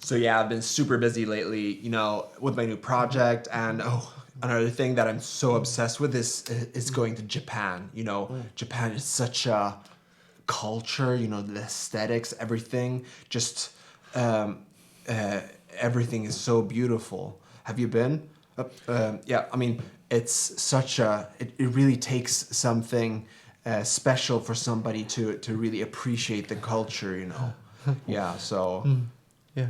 So yeah, I've been super busy lately, with my new project, and another thing that I'm so obsessed with is going to Japan. Japan is such a culture, the aesthetics, everything, just um, uh, everything is so beautiful. Have you been? Yeah, I mean, it really takes something special for somebody to really appreciate the culture. Yeah, so. Yeah.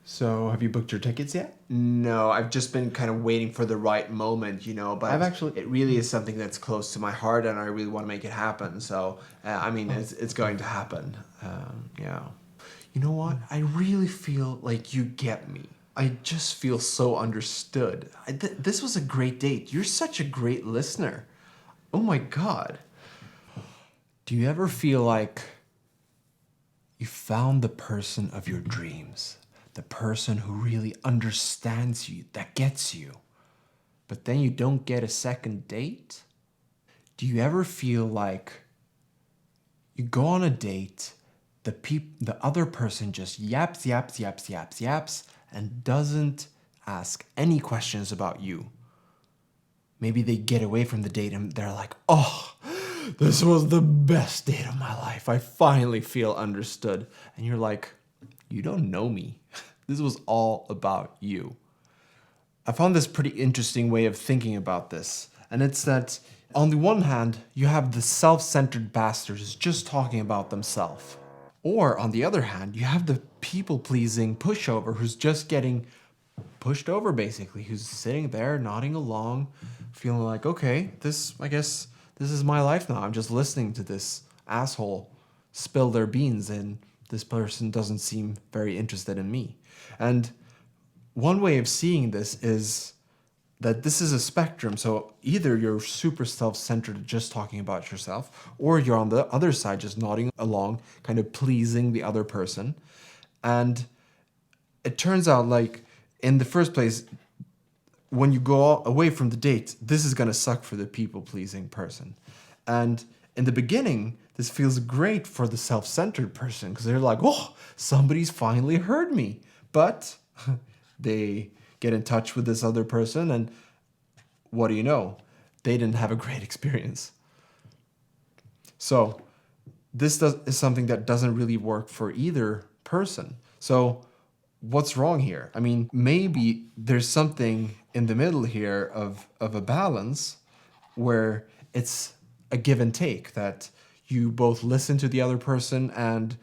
So, have you booked your tickets yet? No, I've just been kind of waiting for the right moment, but it really is something that's close to my heart and I really want to make it happen. So, I mean, it's going to happen. Yeah. You know what? I really feel like you get me. I just feel so understood. This was a great date. You're such a great listener. Oh my God. Do you ever feel like you found the person of your dreams? The person who really understands you, that gets you, but then you don't get a second date? Do you ever feel like you go on a date, the other person just yaps, yaps, yaps, yaps, yaps, and doesn't ask any questions about you? Maybe they get away from the date and they're like, oh, this was the best date of my life. I finally feel understood. And you're like, you don't know me. This was all about you. I found this pretty interesting way of thinking about this. And it's that on the one hand, you have the self-centered bastard who's just talking about themselves. Or on the other hand, you have the people-pleasing pushover who's just getting pushed over basically, who's sitting there nodding along, feeling like, okay, I guess this is my life now. I'm just listening to this asshole spill their beans and this person doesn't seem very interested in me. And one way of seeing this is that this is a spectrum. So either you're super self-centered, just talking about yourself, or you're on the other side, just nodding along, kind of pleasing the other person. And it turns out, like, in the first place, when you go away from the date, this is going to suck for the people-pleasing person. And in the beginning, this feels great for the self-centered person because they're like, oh, somebody's finally heard me. But they get in touch with this other person, and what do you know? They didn't have a great experience. So is something that doesn't really work for either person. So what's wrong here? I mean, maybe there's something in the middle here of a balance where it's a give and take, that you both listen to the other person and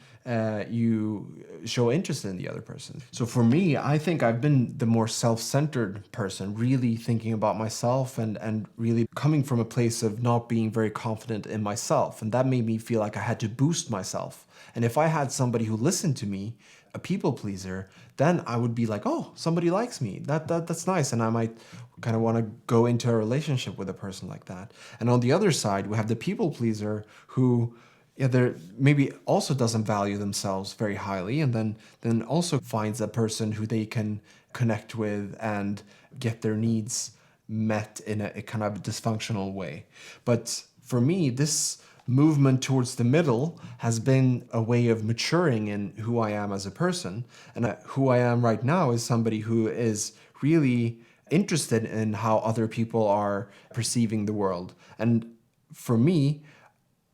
you show interest in the other person. So for me, I think I've been the more self-centered person, really thinking about myself and really coming from a place of not being very confident in myself. And that made me feel like I had to boost myself. And if I had somebody who listened to me, a people pleaser, then I would be like, oh, somebody likes me. That's nice. And I might kind of want to go into a relationship with a person like that. And on the other side, we have the people pleaser who, yeah, they're maybe also doesn't value themselves very highly, and then also finds a person who they can connect with and get their needs met in a kind of dysfunctional way. But for me, this movement towards the middle has been a way of maturing in who I am as a person. And who I am right now is somebody who is really interested in how other people are perceiving the world. And for me,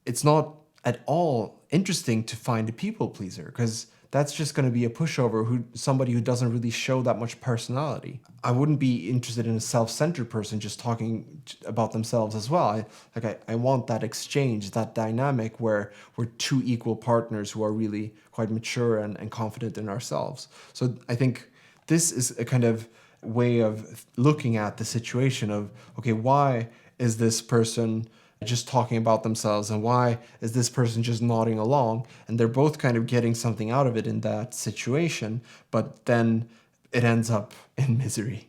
it's not at all interesting to find a people pleaser, because that's just going to be a pushover, somebody who doesn't really show that much personality. I wouldn't be interested in a self-centered person just talking about themselves as well. I want that exchange, that dynamic where we're two equal partners who are really quite mature and confident in ourselves. So I think this is a kind of way of looking at the situation of, okay, why is this person just talking about themselves, and why is this person just nodding along? And they're both kind of getting something out of it in that situation, but then it ends up in misery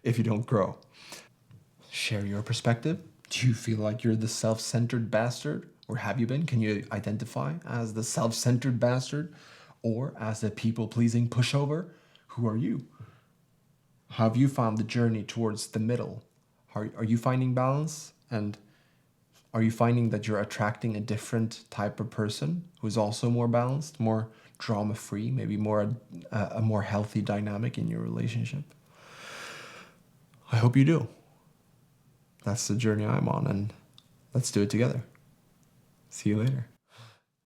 if you don't grow. Share your perspective. Do you feel like you're the self-centered bastard, or have you been? Can you identify as the self-centered bastard or as the people-pleasing pushover? Who are you? How have you found the journey towards the middle? Are you finding balance? And are you finding that you're attracting a different type of person who's also more balanced, more drama-free, maybe a more healthy dynamic in your relationship. I hope you do. That's the journey I'm on, and let's do it together. See you later.